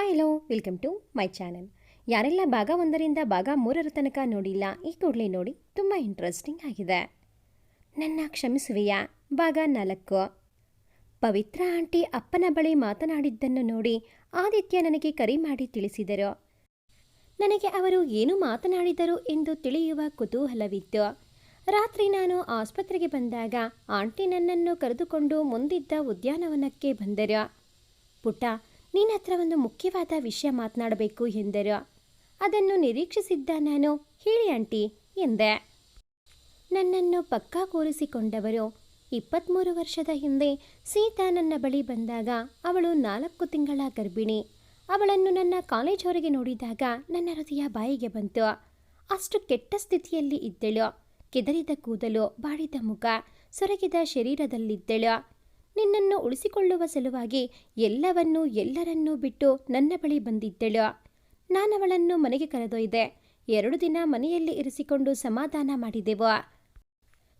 Hi hello welcome to my channel. ಯಾರೆಲ್ಲ ಭಾಗ 1ರಿಂದ ಭಾಗ 3 ತನಕ ನೋಡಿಲ್ಲ, ಈ ಕೂಡಲೇ ನೋಡಿ, ತುಂಬ ಇಂಟ್ರೆಸ್ಟಿಂಗ್ ಆಗಿದೆ. ನನ್ನ ಕ್ಷಮಿಸುವೆಯಾ ಭಾಗ 4. ಪವಿತ್ರ ಆಂಟಿ ಅಪ್ಪನ ಬಳಿ ಮಾತನಾಡಿದ್ದನ್ನು ನೋಡಿ ಆದಿತ್ಯ ನನಗೆ ಕರೆ ಮಾಡಿ ತಿಳಿಸಿದರು. ನನಗೆ ಅವರು ಏನು ಮಾತನಾಡಿದರು ಎಂದು ತಿಳಿಯುವ ಕುತೂಹಲವಿತ್ತು. ರಾತ್ರಿ ನಾನು ಆಸ್ಪತ್ರೆಗೆ ಬಂದಾಗ ಆಂಟಿ ನನ್ನನ್ನು ಕರೆದುಕೊಂಡು ಮುಂದಿದ್ದ ಉದ್ಯಾನವನಕ್ಕೆ ಬಂದರು. ಪುಟ್ಟ, ನಿನ್ನ ಹತ್ರ ಒಂದು ಮುಖ್ಯವಾದ ವಿಷಯ ಮಾತನಾಡಬೇಕು ಎಂದರು. ಅದನ್ನು ನಿರೀಕ್ಷಿಸಿದ್ದ ನಾನು, ಹೇಳಿ ಆಂಟಿ ಎಂದೆ. ನನ್ನನ್ನು ಪಕ್ಕಾ ಕೂರಿಸಿಕೊಂಡವರು, 23 ವರ್ಷದ ಹಿಂದೆ ಸೀತಾ ನನ್ನ ಬಳಿ ಬಂದಾಗ ಅವಳು 4 ತಿಂಗಳ ಗರ್ಭಿಣಿ. ಅವಳನ್ನು ನನ್ನ ಕಾಲೇಜ್ ಹೊರಗೆ ನೋಡಿದಾಗ ನನ್ನ ಹೃದಯ ಬಾಯಿಗೆ ಬಂತು. ಅಷ್ಟು ಕೆಟ್ಟ ಸ್ಥಿತಿಯಲ್ಲಿ ಇದ್ದಳು. ಕೆದರಿದ ಕೂದಲು, ಬಾಡಿದ ಮುಖ, ಸೊರಗಿದ ಶರೀರದಲ್ಲಿದ್ದಳು. ನಿನ್ನನ್ನು ಉಳಿಸಿಕೊಳ್ಳುವ ಸಲುವಾಗಿ ಎಲ್ಲರನ್ನೂ ಬಿಟ್ಟು ನನ್ನ ಬಳಿ ಬಂದಿದ್ದಳು. ನಾನವಳನ್ನು ಮನೆಗೆ ಕರೆದೊಯ್ದೆ. 2 ದಿನ ಮನೆಯಲ್ಲಿ ಇರಿಸಿಕೊಂಡು ಸಮಾಧಾನ ಮಾಡಿದೆವು.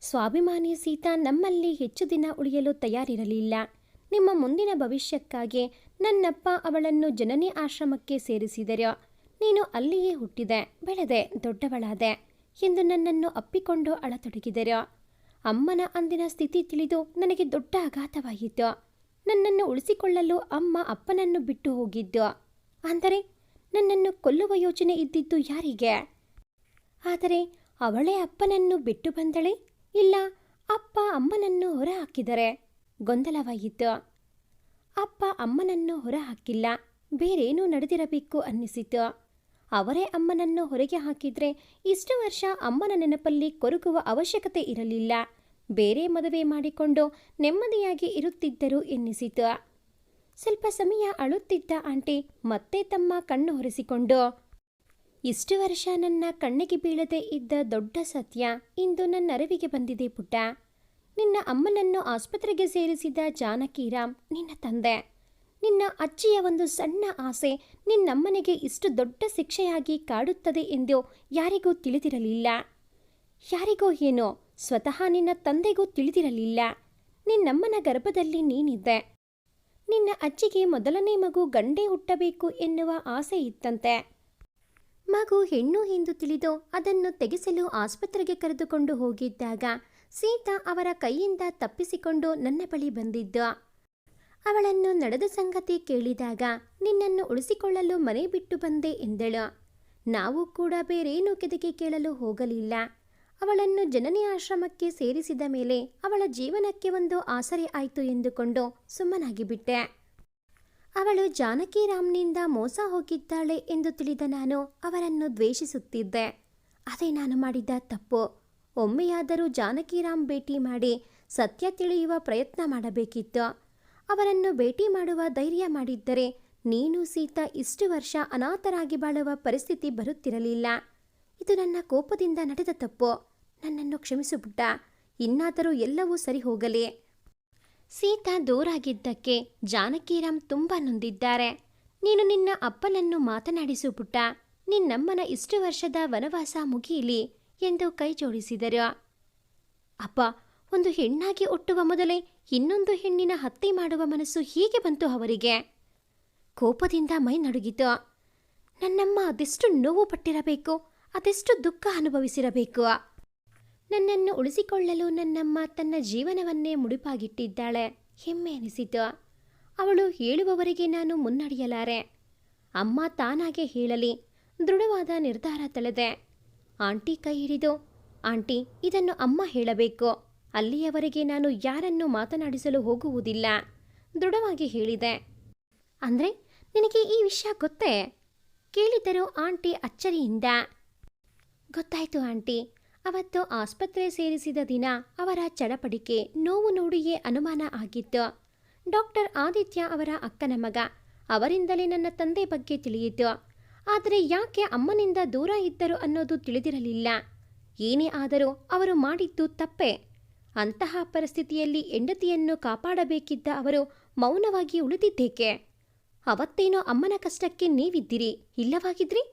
ಸ್ವಾಭಿಮಾನಿ ಸೀತಾ ನಮ್ಮಲ್ಲಿ ಹೆಚ್ಚು ದಿನ ಉಳಿಯಲು ತಯಾರಿರಲಿಲ್ಲ. ನಿಮ್ಮ ಮುಂದಿನ ಭವಿಷ್ಯಕ್ಕಾಗಿ ನನ್ನಪ್ಪ ಅವಳನ್ನು ಜನನಿ ಆಶ್ರಮಕ್ಕೆ ಸೇರಿಸಿದರು. ನೀನು ಅಲ್ಲಿಯೇ ಹುಟ್ಟಿದೆ, ಬೆಳೆದೆ, ದೊಡ್ಡವಳಾದೆ ಎಂದು ನನ್ನನ್ನು ಅಪ್ಪಿಕೊಂಡು ಅಳತೊಡಗಿದರು. ಅಮ್ಮನ ಅಂದಿನ ಸ್ಥಿತಿ ತಿಳಿದು ನನಗೆ ದೊಡ್ಡ ಆಘಾತವಾಯಿತು. ನನ್ನನ್ನು ಉಳಿಸಿಕೊಳ್ಳಲು ಅಮ್ಮ ಅಪ್ಪನನ್ನು ಬಿಟ್ಟು ಹೋಗಿದ್ದು. ಅಂದರೆ ನನ್ನನ್ನು ಕೊಲ್ಲುವ ಯೋಚನೆ ಇದ್ದಿದ್ದು ಯಾರಿಗೆ? ಆದರೆ ಅವಳೇ ಅಪ್ಪನನ್ನು ಬಿಟ್ಟು ಬಂದಳೆ, ಇಲ್ಲ ಅಪ್ಪ ಅಮ್ಮನನ್ನು ಹೊರ ಹಾಕಿದರೆ? ಗೊಂದಲವಾಯಿತು. ಅಪ್ಪ ಅಮ್ಮನನ್ನು ಹೊರ ಹಾಕಿಲ್ಲ, ಬೇರೇನೂ ನಡೆದಿರಬೇಕು ಅನ್ನಿಸಿತು. ಅವರೇ ಅಮ್ಮನನ್ನು ಹೊರಗೆ ಹಾಕಿದ್ರೆ ಇಷ್ಟು ವರ್ಷ ಅಮ್ಮನ ನೆನಪಲ್ಲಿ ಕೊರಗುವ ಅವಶ್ಯಕತೆ ಇರಲಿಲ್ಲ. ಬೇರೆ ಮದುವೆ ಮಾಡಿಕೊಂಡು ನೆಮ್ಮದಿಯಾಗಿ ಇರುತ್ತಿದ್ದರು ಎನ್ನಿಸಿತು. ಸ್ವಲ್ಪ ಸಮಯ ಅಳುತ್ತಿದ್ದ ಆಂಟಿ ಮತ್ತೆ ತಮ್ಮ ಕಣ್ಣು ಹೊರೆಸಿಕೊಂಡು, ಇಷ್ಟು ವರ್ಷ ನನ್ನ ಕಣ್ಣಿಗೆ ಬೀಳದೆ ಇದ್ದ ದೊಡ್ಡ ಸತ್ಯ ಇಂದು ನನ್ನ ಅರಿವಿಗೆ ಬಂದಿದೆ ಪುಟ್ಟ. ನಿನ್ನ ಅಮ್ಮನನ್ನು ಆಸ್ಪತ್ರೆಗೆ ಸೇರಿಸಿದ ಜಾನಕಿರಾಮ್ ನಿನ್ನ ತಂದೆ. ನಿನ್ನ ಅಜ್ಜಿಯ ಒಂದು ಸಣ್ಣ ಆಸೆ ನಿನ್ನಮ್ಮನಿಗೆ ಇಷ್ಟು ದೊಡ್ಡ ಶಿಕ್ಷೆಯಾಗಿ ಕಾಡುತ್ತದೆ ಎಂದು ಯಾರಿಗೂ ತಿಳಿದಿರಲಿಲ್ಲ. ಯಾರಿಗೋ ಏನೋ, ಸ್ವತಃ ನಿನ್ನ ತಂದೆಗೂ ತಿಳಿದಿರಲಿಲ್ಲ. ನಿನ್ನಮ್ಮನ ಗರ್ಭದಲ್ಲಿ ನೀನಿದ್ದೆ. ನಿನ್ನ ಅಜ್ಜಿಗೆ ಮೊದಲನೇ ಮಗು ಗಂಡೇ ಹುಟ್ಟಬೇಕು ಎನ್ನುವ ಆಸೆ ಇತ್ತಂತೆ. ಮಗು ಹೆಣ್ಣು ಎಂದು ತಿಳಿದು ಅದನ್ನು ತೆಗೆಸಲು ಆಸ್ಪತ್ರೆಗೆ ಕರೆದುಕೊಂಡು ಹೋಗಿದ್ದಾಗ ಸೀತಾ ಅವರ ಕೈಯಿಂದ ತಪ್ಪಿಸಿಕೊಂಡು ನನ್ನ ಬಳಿ ಬಂದಿದ್ದು. ಅವಳನ್ನು ನಡೆದ ಸಂಗತಿ ಕೇಳಿದಾಗ ನಿನ್ನನ್ನು ಉಳಿಸಿಕೊಳ್ಳಲು ಮನೆ ಬಿಟ್ಟು ಬಂದೆ ಎಂದಳು. ನಾವು ಕೂಡ ಬೇರೇನೂ ಕೆದಕಿ ಕೇಳಲು ಹೋಗಲಿಲ್ಲ. ಅವಳನ್ನು ಜನನಿ ಆಶ್ರಮಕ್ಕೆ ಸೇರಿಸಿದ ಮೇಲೆ ಅವಳ ಜೀವನಕ್ಕೆ ಒಂದು ಆಸರೆ ಆಯಿತು ಎಂದುಕೊಂಡು ಸುಮ್ಮನಾಗಿಬಿಟ್ಟೆ. ಅವಳು ಜಾನಕಿರಾಮ್ನಿಂದ ಮೋಸ ಹೋಗಿದ್ದಾಳೆ ಎಂದು ತಿಳಿದ ನಾನು ಅವರನ್ನು ದ್ವೇಷಿಸುತ್ತಿದ್ದೆ. ಅದೇ ನಾನು ಮಾಡಿದ್ದ ತಪ್ಪು. ಒಮ್ಮೆಯಾದರೂ ಜಾನಕಿರಾಮ್ ಭೇಟಿ ಮಾಡಿ ಸತ್ಯ ತಿಳಿಯುವ ಪ್ರಯತ್ನ ಮಾಡಬೇಕಿತ್ತು. ಅವರನ್ನು ಭೇಟಿ ಮಾಡುವ ಧೈರ್ಯ ಮಾಡಿದ್ದರೆ ನೀನು ಸೀತಾ ಇಷ್ಟು ವರ್ಷ ಅನಾಥರಾಗಿ ಬಾಳುವ ಪರಿಸ್ಥಿತಿ ಬರುತ್ತಿರಲಿಲ್ಲ. ಇದು ನನ್ನ ಕೋಪದಿಂದ ನಡೆದ ತಪ್ಪು. ನನ್ನನ್ನು ಕ್ಷಮಿಸುಬಿಟ್ಟ. ಇನ್ನಾದರೂ ಎಲ್ಲವೂ ಸರಿ ಹೋಗಲಿ. ಸೀತಾ ದೂರಾಗಿದ್ದಕ್ಕೆ ಜಾನಕಿರಾಮ್ ತುಂಬ ನೊಂದಿದ್ದಾರೆ. ನೀನು ನಿನ್ನ ಅಪ್ಪನನ್ನು ಮಾತನಾಡಿಸು ಪುಟ್ಟ. ನಿನ್ನಮ್ಮನ ಇಷ್ಟು ವರ್ಷದ ವನವಾಸ ಮುಗಿಯಲಿ ಎಂದು ಕೈ ಜೋಡಿಸಿದರು. ಅಪ್ಪ, ಒಂದು ಹೆಣ್ಣಾಗಿ ಹುಟ್ಟುವ ಮೊದಲೇ ಇನ್ನೊಂದು ಹೆಣ್ಣಿನ ಹತ್ಯೆ ಮಾಡುವ ಮನಸ್ಸು ಹೀಗೆ ಬಂತು ಅವರಿಗೆ? ಕೋಪದಿಂದ ಮೈ ನಡುಗಿತು. ನನ್ನಮ್ಮ ಅದೆಷ್ಟು ನೋವು ಪಟ್ಟಿರಬೇಕು, ಅದೆಷ್ಟು ದುಃಖ ಅನುಭವಿಸಿರಬೇಕು. ನನ್ನನ್ನು ಉಳಿಸಿಕೊಳ್ಳಲು ನನ್ನಮ್ಮ ತನ್ನ ಜೀವನವನ್ನೇ ಮುಡಿಪಾಗಿಟ್ಟಿದ್ದಾಳೆ. ಹೆಮ್ಮೆ ಅನಿಸಿತು. ಅವಳು ಹೇಳುವವರೆಗೆ ನಾನು ಮುನ್ನಡೆಯಲಾರೆ. ಅಮ್ಮ ತಾನಾಗೆ ಹೇಳಲಿ, ದೃಢವಾದ ನಿರ್ಧಾರ ತಳೆದೆ. ಆಂಟಿ ಕೈ ಹಿಡಿದು, ಆಂಟಿ, ಇದನ್ನು ಅಮ್ಮ ಹೇಳಬೇಕು. ಅಲ್ಲಿಯವರೆಗೆ ನಾನು ಯಾರನ್ನೂ ಮಾತನಾಡಿಸಲು ಹೋಗುವುದಿಲ್ಲ, ದೃಢವಾಗಿ ಹೇಳಿದೆ. ಅಂದರೆ ನಿನಗೆ ಈ ವಿಷಯ ಗೊತ್ತೇ? ಕೇಳಿದರು ಆಂಟಿ ಅಚ್ಚರಿಯಿಂದ. ಗೊತ್ತಾಯ್ತು ಆಂಟಿ. ಅವತ್ತು ಆಸ್ಪತ್ರೆ ಸೇರಿಸಿದ ದಿನ ಅವರ ಚಡಪಡಿಕೆ, ನೋವು ನೋಡಿಯೇ ಅನುಮಾನ ಆಗಿತ್ತು. ಡಾಕ್ಟರ್ ಆದಿತ್ಯ ಅವರ ಅಕ್ಕನ ಮಗ. ಅವರಿಂದಲೇ ನನ್ನ ತಂದೆ ಬಗ್ಗೆ ತಿಳಿಯಿತು. ಆದರೆ ಯಾಕೆ ಅಮ್ಮನಿಂದ ದೂರ ಇದ್ದರು ಅನ್ನೋದು ತಿಳಿದಿರಲಿಲ್ಲ. ಏನೇ ಆದರೂ ಅವರು ಮಾಡಿದ್ದು ತಪ್ಪೇ. ಅಂತಹ ಪರಿಸ್ಥಿತಿಯಲ್ಲಿ ಹೆಂಡತಿಯನ್ನು ಕಾಪಾಡಬೇಕಿದ್ದ ಅವರು ಮೌನವಾಗಿ ಉಳಿದಿದ್ದೇಕೆ? ಅವತ್ತೇನೋ ಅಮ್ಮನ ಕಷ್ಟಕ್ಕೆ ನೀವಿದ್ದಿರಿ, ಇಲ್ಲವಾಗಿದ್ರಿ?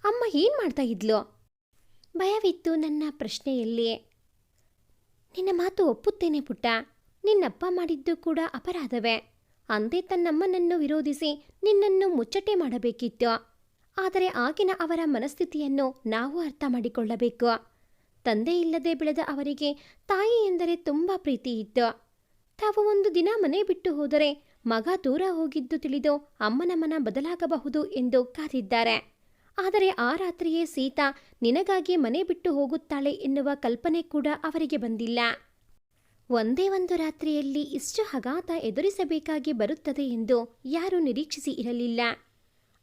ಅಮ್ಮ ಏನು ಮಾಡ್ತಾ ಇದ್ಲು? ಭಯವಿತ್ತು ನನ್ನ ಪ್ರಶ್ನೆಯಲ್ಲಿ. ನಿನ್ನ ಮಾತು ಒಪ್ಪುತ್ತೇನೆ ಪುಟ್ಟ. ನಿನ್ನಪ್ಪ ಮಾಡಿದ್ದು ಕೂಡ ಅಪರಾಧವೇ. ಅಂದೇ ತನ್ನಮ್ಮನನ್ನು ವಿರೋಧಿಸಿ ನಿನ್ನನ್ನು ಮುಚ್ಚಟೆ ಮಾಡಬೇಕಿತ್ತು. ಆದರೆ ಆಗಿನ ಅವರ ಮನಸ್ಥಿತಿಯನ್ನು ನಾವು ಅರ್ಥ ಮಾಡಿಕೊಳ್ಳಬೇಕು. ತಂದೆ ಇಲ್ಲದೆ ಬೆಳೆದ ಅವರಿಗೆ ತಾಯಿ ಎಂದರೆ ತುಂಬ ಪ್ರೀತಿ ಇತ್ತು. ತಾವು ಒಂದು ದಿನ ಮನೆ ಬಿಟ್ಟು ಹೋದರೆ ಮಗ ದೂರ ಹೋಗಿದ್ದು ತಿಳಿದು ಅಮ್ಮನ ಮನ ಬದಲಾಗಬಹುದು ಎಂದು ಕಾದಿದ್ದಾರೆ. ಆದರೆ ಆ ರಾತ್ರಿಯೇ ಸೀತಾ ನಿನಗಾಗಿ ಮನೆ ಬಿಟ್ಟು ಹೋಗುತ್ತಾಳೆ ಎನ್ನುವ ಕಲ್ಪನೆ ಕೂಡ ಅವರಿಗೆ ಬಂದಿಲ್ಲ. ಒಂದೇ ಒಂದು ರಾತ್ರಿಯಲ್ಲಿ ಇಷ್ಟು ಆಘಾತ ಎದುರಿಸಬೇಕಾಗಿ ಬರುತ್ತದೆ ಎಂದು ಯಾರೂ ನಿರೀಕ್ಷಿಸಿ ಇರಲಿಲ್ಲ.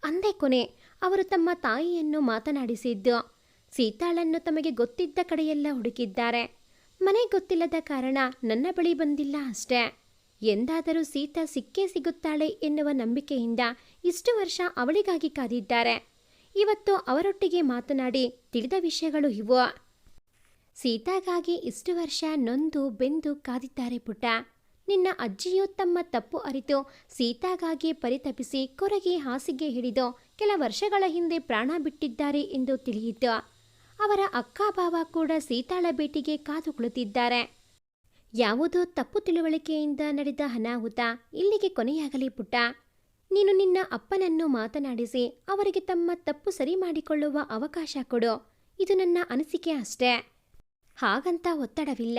ಅಂದೇ ಕೊನೆ ಅವರು ತಮ್ಮ ತಾಯಿಯನ್ನು ಮಾತನಾಡಿಸಿದ್ದು. ಸೀತಾಳನ್ನು ತಮಗೆ ಗೊತ್ತಿದ್ದ ಕಡೆಯೆಲ್ಲ ಹುಡುಕಿದ್ದಾರೆ. ಮನೆ ಗೊತ್ತಿಲ್ಲದ ಕಾರಣ ನನ್ನ ಬಳಿ ಬಂದಿಲ್ಲ ಅಷ್ಟೇ. ಎಂದಾದರೂ ಸೀತಾ ಸಿಕ್ಕೇ ಸಿಗುತ್ತಾಳೆ ಎನ್ನುವ ನಂಬಿಕೆಯಿಂದ ಇಷ್ಟು ವರ್ಷ ಅವಳಿಗಾಗಿ ಕಾದಿದ್ದಾರೆ. ಇವತ್ತು ಅವರೊಟ್ಟಿಗೆ ಮಾತನಾಡಿ ತಿಳಿದ ವಿಷಯಗಳು ಇವು. ಸೀತಾಗಾಗಿ ಇಷ್ಟು ವರ್ಷ ನೊಂದು ಬೆಂದು ಕಾದಿದ್ದಾರೆ ಪುಟ್ಟ. ನಿನ್ನ ಅಜ್ಜಿಯು ತಮ್ಮ ತಪ್ಪು ಅರಿತು ಸೀತಾಗಾಗಿ ಪರಿತಪಿಸಿ ಕೊರಗಿ ಹಾಸಿಗೆ ಹಿಡಿದು ಕೆಲ ವರ್ಷಗಳ ಹಿಂದೆ ಪ್ರಾಣ ಬಿಟ್ಟಿದ್ದಾರೆ ಎಂದು ತಿಳಿಯಿತು. ಅವರ ಅಕ್ಕ ಭಾವ ಕೂಡ ಸೀತಾಳ ಭೇಟಿಗೆ ಕಾದು ಕುಳಿತಿದ್ದಾರೆ. ಯಾವುದೋ ತಪ್ಪು ತಿಳುವಳಿಕೆಯಿಂದ ನಡೆದ ಅನಾಹುತ ಇಲ್ಲಿಗೆ ಕೊನೆಯಾಗಲಿ ಪುಟ್ಟ. ನೀನು ನಿನ್ನ ಅಪ್ಪನನ್ನು ಮಾತನಾಡಿಸಿ ಅವರಿಗೆ ತಮ್ಮ ತಪ್ಪು ಸರಿ ಮಾಡಿಕೊಳ್ಳುವ ಅವಕಾಶ ಕೊಡು. ಇದು ನನ್ನ ಅನಿಸಿಕೆ ಅಷ್ಟೇ. ಹಾಗಂತ ಒತ್ತಡವಿಲ್ಲ.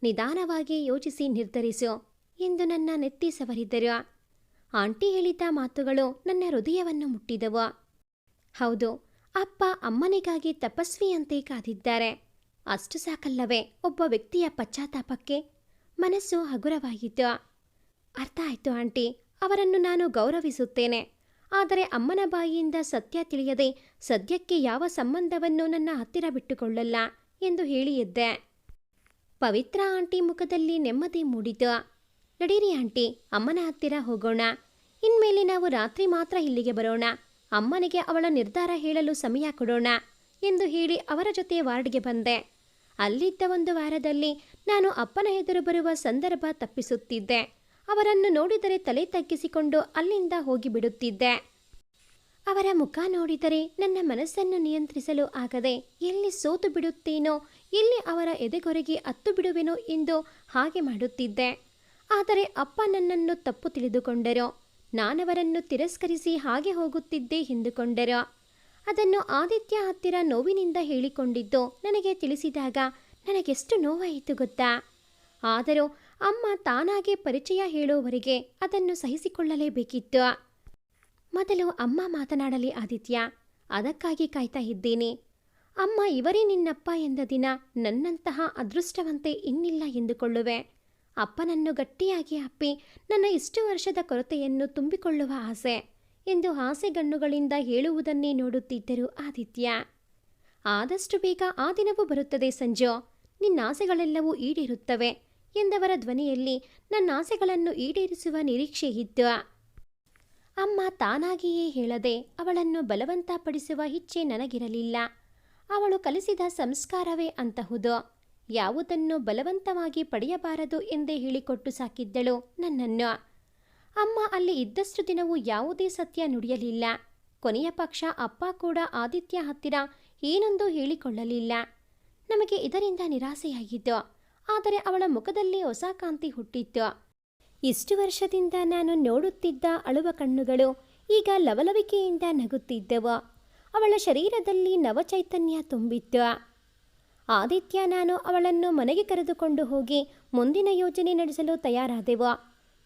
ನಿಧಾನವಾಗಿ ಯೋಚಿಸಿ ನಿರ್ಧರಿಸು ಎಂದು ನನ್ನ ನೆತ್ತಿ ಸವರಿದರು. ಆಂಟಿ ಹೇಳಿದ ಮಾತುಗಳು ನನ್ನ ಹೃದಯವನ್ನು ಮುಟ್ಟಿದವು. ಹೌದು, ಅಪ್ಪ ಅಮ್ಮನಿಗಾಗಿ ತಪಸ್ವಿಯಂತೆ ಕಾದಿದ್ದಾರೆ. ಅಷ್ಟು ಸಾಕಲ್ಲವೇ ಒಬ್ಬ ವ್ಯಕ್ತಿಯ ಪಶ್ಚಾತ್ತಾಪಕ್ಕೆ? ಮನಸ್ಸು ಹಗುರವಾಯಿತು. ಅರ್ಥ ಆಯಿತು ಆಂಟಿ, ಅವರನ್ನು ನಾನು ಗೌರವಿಸುತ್ತೇನೆ. ಆದರೆ ಅಮ್ಮನ ಬಾಯಿಯಿಂದ ಸತ್ಯ ತಿಳಿಯದೆ ಸದ್ಯಕ್ಕೆ ಯಾವ ಸಂಬಂಧವನ್ನು ನನ್ನ ಹತ್ತಿರ ಬಿಟ್ಟುಕೊಳ್ಳಲ್ಲ ಎಂದು ಹೇಳಿದ್ದೆ. ಪವಿತ್ರ ಆಂಟಿ ಮುಖದಲ್ಲಿ ನೆಮ್ಮದಿ ಮೂಡಿತು. ನಡೀರಿ ಆಂಟಿ, ಅಮ್ಮನ ಹತ್ತಿರ ಹೋಗೋಣ. ಇನ್ಮೇಲೆ ನಾವು ರಾತ್ರಿ ಮಾತ್ರ ಇಲ್ಲಿಗೆ ಬರೋಣ. ಅಮ್ಮನಿಗೆ ಅವಳ ನಿರ್ಧಾರ ಹೇಳಲು ಸಮಯ ಕೊಡೋಣ ಎಂದು ಹೇಳಿ ಅವರ ಜೊತೆ ವಾರ್ಡ್ಗೆ ಬಂದೆ. ಅಲ್ಲಿದ್ದ ಒಂದು ವಾರದಲ್ಲಿ ನಾನು ಅಪ್ಪನ ಎದುರು ಬರುವ ಸಂದರ್ಭ ತಪ್ಪಿಸುತ್ತಿದ್ದೆ. ಅವರನ್ನು ನೋಡಿದರೆ ತಲೆ ತಗ್ಗಿಸಿಕೊಂಡು ಅಲ್ಲಿಂದ ಹೋಗಿಬಿಡುತ್ತಿದ್ದೆ. ಅವರ ಮುಖ ನೋಡಿದರೆ ನನ್ನ ಮನಸ್ಸನ್ನು ನಿಯಂತ್ರಿಸಲು ಆಗದೆ ಎಲ್ಲಿ ಸೋತು ಬಿಡುತ್ತೇನೋ, ಎಲ್ಲಿ ಅವರ ಎದೆಗೊರಗಿ ಅತ್ತು ಬಿಡುವೆನೋ ಎಂದು ಹಾಗೆ ಮಾಡುತ್ತಿದ್ದೆ. ಆದರೆ ಅಪ್ಪ ನನ್ನನ್ನು ತಪ್ಪು ತಿಳಿದುಕೊಂಡರು. ನಾನವರನ್ನು ತಿರಸ್ಕರಿಸಿ ಹಾಗೆ ಹೋಗುತ್ತಿದ್ದೆ ಎಂದುಕೊಂಡರು. ಅದನ್ನು ಆದಿತ್ಯ ಹತ್ತಿರ ನೋವಿನಿಂದ ಹೇಳಿಕೊಂಡಿದ್ದು ನನಗೆ ತಿಳಿಸಿದಾಗ ನನಗೆಷ್ಟು ನೋವಾಯಿತು ಗೊತ್ತಾ. ಆದರೂ ಅಮ್ಮ ತಾನಾಗೆ ಪರಿಚಯ ಹೇಳುವವರೆಗೆ ಅದನ್ನು ಸಹಿಸಿಕೊಳ್ಳಲೇಬೇಕಿತ್ತು. ಮೊದಲು ಅಮ್ಮ ಮಾತನಾಡಲಿ ಆದಿತ್ಯ, ಅದಕ್ಕಾಗಿ ಕಾಯ್ತಾ ಇದ್ದೀನಿ. ಅಮ್ಮ ಇವರೇ ನಿನ್ನಪ್ಪ ಎಂದ ದಿನ ನನ್ನಂತಹ ಅದೃಷ್ಟವಂತೆ ಇನ್ನಿಲ್ಲ ಎಂದುಕೊಳ್ಳುವೆ. ಅಪ್ಪನನ್ನು ಗಟ್ಟಿಯಾಗಿ ಅಪ್ಪಿ ನನ್ನ ಇಷ್ಟು ವರ್ಷದ ಕೊರತೆಯನ್ನು ತುಂಬಿಕೊಳ್ಳುವ ಆಸೆ ಎಂದು ಆಸೆಗಣ್ಣುಗಳಿಂದ ಹೇಳುವುದನ್ನೇ ನೋಡುತ್ತಿದ್ದರು ಆದಿತ್ಯ. ಆದಷ್ಟು ಬೇಗ ಆ ದಿನವೂ ಬರುತ್ತದೆ ಸಂಜು, ನಿನ್ನಾಸೆಗಳೆಲ್ಲವೂ ಈಡೇರುತ್ತವೆ ಎಂದವರ ಧ್ವನಿಯಲ್ಲಿ ನನ್ನ ಆಸೆಗಳನ್ನು ಈಡೇರಿಸುವ ನಿರೀಕ್ಷೆ ಇತ್ತು. ಅಮ್ಮ ತಾನಾಗಿಯೇ ಹೇಳದೆ ಅವಳನ್ನು ಬಲವಂತಪಡಿಸುವ ಇಚ್ಛೆ ನನಗಿರಲಿಲ್ಲ. ಅವಳು ಕಲಿಸಿದ ಸಂಸ್ಕಾರವೇ ಅಂತಹುದು. ಯಾವುದನ್ನು ಬಲವಂತವಾಗಿ ಪಡೆಯಬಾರದು ಎಂದೇ ಹೇಳಿಕೊಟ್ಟು ಸಾಕಿದ್ದಳು ನನ್ನನ್ನು. ಅಮ್ಮ ಅಲ್ಲಿ ಇದ್ದಷ್ಟು ದಿನವೂ ಯಾವುದೇ ಸತ್ಯ ನುಡಿಯಲಿಲ್ಲ. ಕೊನೆಯ ಪಕ್ಷ ಅಪ್ಪ ಕೂಡ ಆದಿತ್ಯ ಹತ್ತಿರ ಏನೊಂದು ಹೇಳಿಕೊಳ್ಳಲಿಲ್ಲ. ನಮಗೆ ಇದರಿಂದ ನಿರಾಸೆಯಾಗಿತ್ತು. ಆದರೆ ಅವಳ ಮುಖದಲ್ಲಿ ಹೊಸ ಕಾಂತಿ ಹುಟ್ಟಿತ್ತು. ಇಷ್ಟು ವರ್ಷದಿಂದ ನಾನು ನೋಡುತ್ತಿದ್ದ ಅಳುವ ಕಣ್ಣುಗಳು ಈಗ ಲವಲವಿಕೆಯಿಂದ ನಗುತ್ತಿದ್ದವು. ಅವಳ ಶರೀರದಲ್ಲಿ ನವಚೈತನ್ಯ ತುಂಬಿತ್ತು. ಆದಿತ್ಯ ನಾನು ಅವಳನ್ನು ಮನೆಗೆ ಕರೆದುಕೊಂಡು ಹೋಗಿ ಮುಂದಿನ ಯೋಜನೆ ನಡೆಸಲು ತಯಾರಾದೆವು.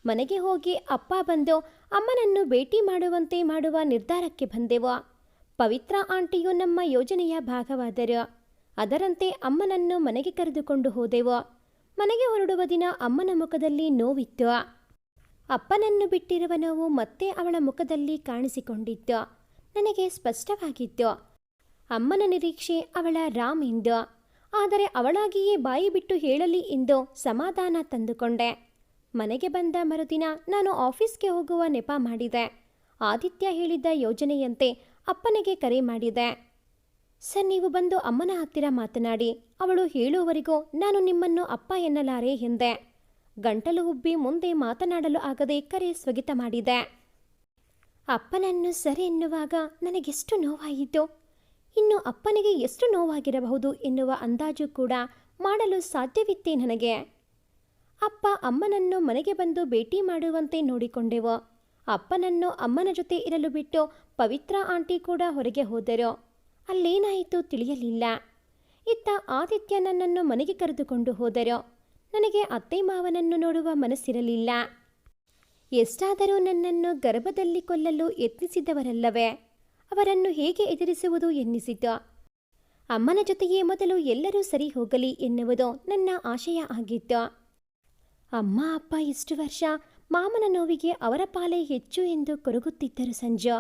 ಮನೆಗೆ ಹೋಗಿ ಅಪ್ಪ ಬಂದು ಅಮ್ಮನನ್ನು ಭೇಟಿ ಮಾಡುವಂತೆ ಮಾಡುವ ನಿರ್ಧಾರಕ್ಕೆ ಬಂದೆವು. ಪವಿತ್ರ ಆಂಟಿಯು ನಮ್ಮ ಯೋಜನೆಯ ಭಾಗವಾದರು. ಅದರಂತೆ ಅಮ್ಮನನ್ನು ಮನೆಗೆ ಕರೆದುಕೊಂಡು ಹೋದೆವು. ಮನೆಗೆ ಹೊರಡುವ ದಿನ ಅಮ್ಮನ ಮುಖದಲ್ಲಿ ನೋವಿತ್ತು. ಅಪ್ಪನನ್ನು ಬಿಟ್ಟಿರುವ ನೋವು ಮತ್ತೆ ಅವಳ ಮುಖದಲ್ಲಿ ಕಾಣಿಸಿಕೊಂಡಿತ್ತು. ನನಗೆ ಸ್ಪಷ್ಟವಾಗಿತ್ತು. ಅಮ್ಮನ ನಿರೀಕ್ಷೆ ಅವಳ ರಾಮ್ ಎಂದು. ಆದರೆ ಅವಳಾಗಿಯೇ ಬಾಯಿ ಬಿಟ್ಟು ಹೇಳಲಿ ಎಂದು ಸಮಾಧಾನ ತಂದುಕೊಂಡೆ. ಮನೆಗೆ ಬಂದ ಮರುದಿನ ನಾನು ಆಫೀಸ್ಗೆ ಹೋಗುವ ನೆಪ ಮಾಡಿದೆ. ಆದಿತ್ಯ ಹೇಳಿದ್ದ ಯೋಜನೆಯಂತೆ ಅಪ್ಪನಿಗೆ ಕರೆ ಮಾಡಿದೆ. ಸರ್, ನೀವು ಬಂದು ಅಮ್ಮನ ಹತ್ತಿರ ಮಾತನಾಡಿ. ಅವಳು ಹೇಳುವವರೆಗೂ ನಾನು ನಿಮ್ಮನ್ನು ಅಪ್ಪ ಎನ್ನಲಾರೆ ಎಂದೆ. ಗಂಟಲು ಉಬ್ಬಿ ಮುಂದೆ ಮಾತನಾಡಲು ಆಗದೆ ಕರೆ ಸ್ಥಗಿತ ಮಾಡಿದೆ. ಅಪ್ಪನನ್ನು ಸರಿ ಎನ್ನುವಾಗ ನನಗೆಷ್ಟು ನೋವಾಯಿತು. ಇನ್ನು ಅಪ್ಪನಿಗೆ ಎಷ್ಟು ನೋವಾಗಿರಬಹುದು ಎನ್ನುವ ಅಂದಾಜು ಕೂಡ ಮಾಡಲು ಸಾಧ್ಯವಿತ್ತೇ ನನಗೆ. ಅಪ್ಪ ಅಮ್ಮನನ್ನು ಮನೆಗೆ ಬಂದು ಭೇಟಿ ಮಾಡುವಂತೆ ನೋಡಿಕೊಂಡೆವು. ಅಪ್ಪನನ್ನು ಅಮ್ಮನ ಜೊತೆ ಇರಲು ಬಿಟ್ಟು ಪವಿತ್ರ ಆಂಟಿ ಕೂಡ ಹೊರಗೆ ಹೋದರು. ಅಲ್ಲೇನಾಯಿತು ತಿಳಿಯಲಿಲ್ಲ. ಇತ್ತ ಆದಿತ್ಯ ನನ್ನನ್ನು ಮನೆಗೆ ಕರೆದುಕೊಂಡು ಹೋದರು. ನನಗೆ ಅತ್ತೆ ಮಾವನನ್ನು ನೋಡುವ ಮನಸ್ಸಿರಲಿಲ್ಲ. ಎಷ್ಟಾದರೂ ನನ್ನನ್ನು ಗರ್ಭದಲ್ಲಿ ಕೊಲ್ಲಲು ಯತ್ನಿಸಿದವರಲ್ಲವೇ, ಅವರನ್ನು ಹೇಗೆ ಎದುರಿಸುವುದು ಎನ್ನಿಸಿತು. ಅಮ್ಮನ ಜೊತೆಯೇ ಮೊದಲು ಎಲ್ಲರೂ ಸರಿ ಹೋಗಲಿ ಎನ್ನುವುದು ನನ್ನ ಆಶಯ ಆಗಿತ್ತು. ಅಮ್ಮ ಅಪ್ಪ ಇಷ್ಟು ವರ್ಷ ಮಾಮನ ನೋವಿಗೆ ಅವರ ಪಾಲೇ ಹೆಚ್ಚು ಎಂದು ಕೊರಗುತ್ತಿದ್ದರು. ಸಂಜು,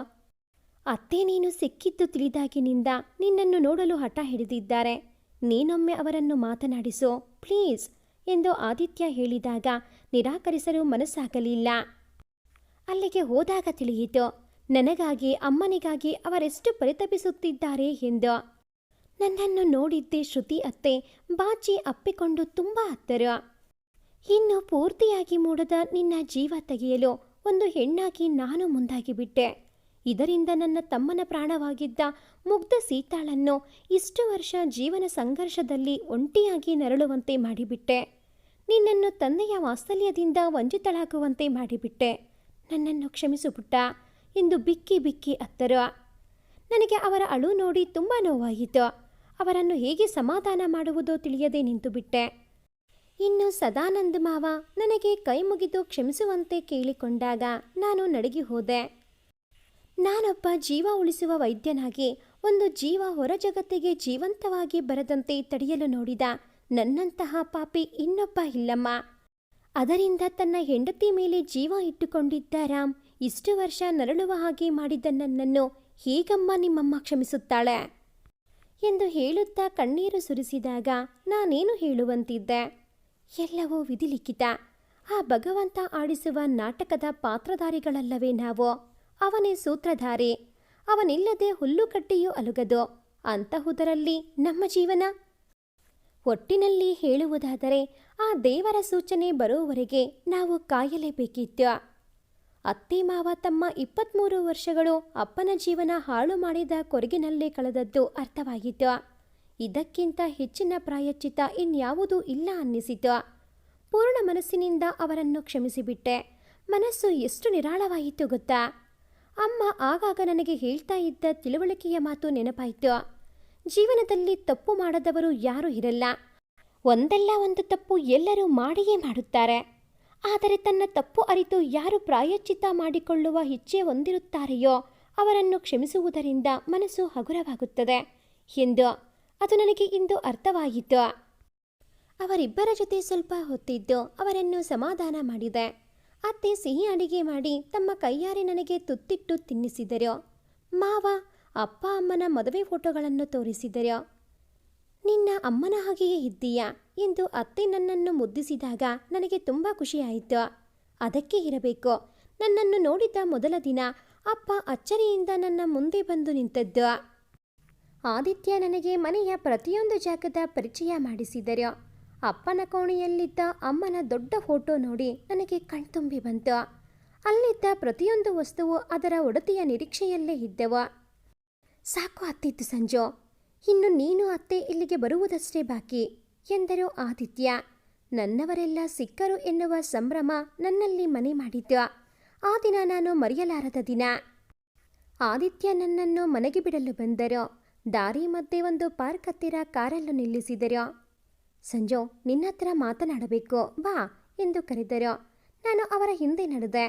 ಅತ್ತೆ ನೀನು ಸಿಕ್ಕಿದ್ದು ತಿಳಿದಾಗಿನಿಂದ ನಿನ್ನನ್ನು ನೋಡಲು ಹಠ ಹಿಡಿದಿದ್ದಾರೆ. ನೀನೊಮ್ಮೆ ಅವರನ್ನು ಮಾತನಾಡಿಸೋ ಪ್ಲೀಸ್ ಎಂದು ಆದಿತ್ಯ ಹೇಳಿದಾಗ ನಿರಾಕರಿಸಲು ಮನಸ್ಸಾಗಲಿಲ್ಲ. ಅಲ್ಲಿಗೆ ಹೋದಾಗ ತಿಳಿಯಿತು ನನಗಾಗಿ ಅಮ್ಮನಿಗಾಗಿ ಅವರೆಷ್ಟು ಪರಿತಪಿಸುತ್ತಿದ್ದಾರೆ ಎಂದು. ನನ್ನನ್ನು ನೋಡಿದ್ದೆ ಶ್ರುತಿ ಅತ್ತೆ ಬಾಚಿ ಅಪ್ಪಿಕೊಂಡು ತುಂಬ ಅತ್ತರು. ಇನ್ನು ಪೂರ್ತಿಯಾಗಿ ಮೂಡದ ನಿನ್ನ ಜೀವ ತೆಗೆಯಲು ಒಂದು ಹೆಣ್ಣಾಗಿ ನಾನು ಮುಂದಾಗಿ ಬಿಟ್ಟೆ. ಇದರಿಂದ ನನ್ನ ತಮ್ಮನ ಪ್ರಾಣವಾಗಿದ್ದ ಮುಗ್ಧ ಸೀತಾಳನ್ನು ಇಷ್ಟು ವರ್ಷ ಜೀವನ ಸಂಘರ್ಷದಲ್ಲಿ ಒಂಟಿಯಾಗಿ ನರಳುವಂತೆ ಮಾಡಿಬಿಟ್ಟೆ. ನಿನ್ನನ್ನು ತಂದೆಯ ವಾತ್ಸಲ್ಯದಿಂದ ವಂಚಿತಳಾಗುವಂತೆ ಮಾಡಿಬಿಟ್ಟೆ. ನನ್ನನ್ನು ಕ್ಷಮಿಸು ಪುಟ್ಟ ಎಂದು ಬಿಕ್ಕಿ ಬಿಕ್ಕಿ ಅತ್ತರು. ನನಗೆ ಅವರ ಅಳು ನೋಡಿ ತುಂಬ ನೋವಾಯಿತು. ಅವರನ್ನು ಹೇಗೆ ಸಮಾಧಾನ ಮಾಡುವುದೋ ತಿಳಿಯದೆ ನಿಂತುಬಿಟ್ಟೆ. ಇನ್ನು ಸದಾನಂದ ಮಾವ ನನಗೆ ಕೈ ಮುಗಿದು ಕ್ಷಮಿಸುವಂತೆ ಕೇಳಿಕೊಂಡಾಗ ನಾನು ನಡುಗಿ ಹೋದೆ. ನಾನೊಬ್ಬ ಜೀವ ಉಳಿಸುವ ವೈದ್ಯನಾಗಿ ಒಂದು ಜೀವ ಹೊರ ಜಗತ್ತಿಗೆ ಜೀವಂತವಾಗಿ ಬರದಂತೆ ತಡೆಯಲು ನೋಡಿದ ನನ್ನಂತಹ ಪಾಪಿ ಇನ್ನೊಬ್ಬ ಇಲ್ಲಮ್ಮ. ಅದರಿಂದ ತನ್ನ ಹೆಂಡತಿ ಮೇಲೆ ಜೀವ ಇಟ್ಟುಕೊಂಡಿದ್ದ ರಾಮ್ ಇಷ್ಟು ವರ್ಷ ನರಳುವ ಹಾಗೆ ಮಾಡಿದ್ದ ನನ್ನನ್ನು ಹೇಗಮ್ಮ ನಿಮ್ಮಮ್ಮ ಕ್ಷಮಿಸುತ್ತಾಳೆ ಎಂದು ಹೇಳುತ್ತಾ ಕಣ್ಣೀರು ಸುರಿಸಿದಾಗ ನಾನೇನು ಹೇಳುವಂತಿದ್ದೆ. ಎಲ್ಲವೂ ವಿಧಿಲಿಖಿತ. ಆ ಭಗವಂತ ಆಡಿಸುವ ನಾಟಕದ ಪಾತ್ರಧಾರಿಗಳಲ್ಲವೇ ನಾವು. ಅವನೇ ಸೂತ್ರಧಾರಿ. ಅವನಿಲ್ಲದೆ ಹುಲ್ಲುಕಟ್ಟಿಯೂ ಅಲುಗದು. ಅಂತಹುದರಲ್ಲಿ ನಮ್ಮ ಜೀವನ. ಒಟ್ಟಿನಲ್ಲಿ ಹೇಳುವುದಾದರೆ ಆ ದೇವರ ಸೂಚನೆ ಬರುವವರೆಗೆ ನಾವು ಕಾಯಲೇಬೇಕಿತ್ತು. ಅತ್ತೆ ಮಾವ ತಮ್ಮ 23 ವರ್ಷಗಳು ಅಪ್ಪನ ಜೀವನ ಹಾಳು ಮಾಡಿದ ಕೊರಗಿನಲ್ಲೇ ಕಳೆದದ್ದು ಅರ್ಥವಾಗಿತ್ತು. ಇದಕ್ಕಿಂತ ಹೆಚ್ಚಿನ ಪ್ರಾಯಶ್ಚಿತ್ತ ಇನ್ಯಾವುದೂ ಇಲ್ಲ ಅನ್ನಿಸಿತು. ಪೂರ್ಣ ಮನಸ್ಸಿನಿಂದ ಅವರನ್ನು ಕ್ಷಮಿಸಿಬಿಟ್ಟೆ. ಮನಸ್ಸು ಎಷ್ಟು ನಿರಾಳವಾಯಿತು ಗೊತ್ತಾ. ಅಮ್ಮ ಆಗಾಗ ನನಗೆ ಹೇಳ್ತಾ ಇದ್ದ ತಿಳುವಳಿಕೆಯ ಮಾತು ನೆನಪಾಯಿತು. ಜೀವನದಲ್ಲಿ ತಪ್ಪು ಮಾಡದವರು ಯಾರೂ ಇರಲ್ಲ. ಒಂದಲ್ಲ ಒಂದು ತಪ್ಪು ಎಲ್ಲರೂ ಮಾಡಿಯೇ ಮಾಡುತ್ತಾರೆ. ಆದರೆ ತನ್ನ ತಪ್ಪು ಅರಿತು ಯಾರು ಪ್ರಾಯಶ್ಚಿತ್ತ ಮಾಡಿಕೊಳ್ಳುವ ಇಚ್ಛೆ ಹೊಂದಿರುತ್ತಾರೆಯೋ ಅವರನ್ನು ಕ್ಷಮಿಸುವುದರಿಂದ ಮನಸ್ಸು ಹಗುರವಾಗುತ್ತದೆ ಎಂದು ಅದು ನನಗೆ ಇಂದು ಅರ್ಥವಾಯಿತು. ಅವರಿಬ್ಬರ ಜೊತೆ ಸ್ವಲ್ಪ ಹೊತ್ತಿದ್ದು ಅವರನ್ನು ಸಮಾಧಾನ ಮಾಡಿದೆ. ಅತ್ತೆ ಸಿಹಿ ಅಡಿಗೆ ಮಾಡಿ ತಮ್ಮ ಕೈಯಾರೆ ನನಗೆ ತುತ್ತಿಟ್ಟು ತಿನ್ನಿಸಿದರು. ಮಾವ ಅಪ್ಪ ಅಮ್ಮನ ಮದುವೆ ಫೋಟೋಗಳನ್ನು ತೋರಿಸಿದರು. ನಿನ್ನ ಅಮ್ಮನ ಹಾಗೆಯೇ ಇದ್ದೀಯಾ ಎಂದು ಅತ್ತೆ ನನ್ನನ್ನು ಮುದ್ದಿಸಿದಾಗ ನನಗೆ ತುಂಬ ಖುಷಿಯಾಯಿತು. ಅದಕ್ಕೆ ಇರಬೇಕು, ನನ್ನನ್ನು ನೋಡಿದ ಮೊದಲ ದಿನ ಅಪ್ಪ ಅಚ್ಚರಿಯಿಂದ ನನ್ನ ಮುಂದೆ ಬಂದು ನಿಂತದ್ದು. ಆದಿತ್ಯ ನನಗೆ ಮನೆಯ ಪ್ರತಿಯೊಂದು ಜಾಗದ ಪರಿಚಯ ಮಾಡಿಸಿದರು. ಅಪ್ಪನ ಕೋಣೆಯಲ್ಲಿದ್ದ ಅಮ್ಮನ ದೊಡ್ಡ ಫೋಟೋ ನೋಡಿ ನನಗೆ ಕಣ್ತುಂಬಿ ಬಂತು. ಅಲ್ಲಿದ್ದ ಪ್ರತಿಯೊಂದು ವಸ್ತುವು ಅದರ ಒಡತಿಯ ನಿರೀಕ್ಷೆಯಲ್ಲೇ ಇದ್ದವು. ಸಾಕು ಅತ್ತಿತ್ತು ಸಂಜು, ಇನ್ನು ನೀನು ಅತ್ತೆ ಇಲ್ಲಿಗೆ ಬರುವುದಷ್ಟೇ ಬಾಕಿ ಎಂದರು ಆದಿತ್ಯ. ನನ್ನವರೆಲ್ಲ ಸಿಕ್ಕರು ಎನ್ನುವ ಸಂಭ್ರಮ ನನ್ನಲ್ಲಿ ಮನೆ ಮಾಡಿತು. ಆ ದಿನ ನಾನು ಮರೆಯಲಾರದ ದಿನ. ಆದಿತ್ಯ ನನ್ನನ್ನು ಮನೆಗೆ ಬಿಡಲು ಬಂದರು. ದಾರಿ ಮಧ್ಯೆ ಒಂದು ಪಾರ್ಕ್ ಹತ್ತಿರ ಕಾರನ್ನು ನಿಲ್ಲಿಸಿದರು. ಸಂಜು, ನಿನ್ನ ಹತ್ರ ಮಾತನಾಡಬೇಕು ಬಾ ಎಂದು ಕರೆದರು. ನಾನು ಅವರ ಹಿಂದೆ ನಡೆದೆ.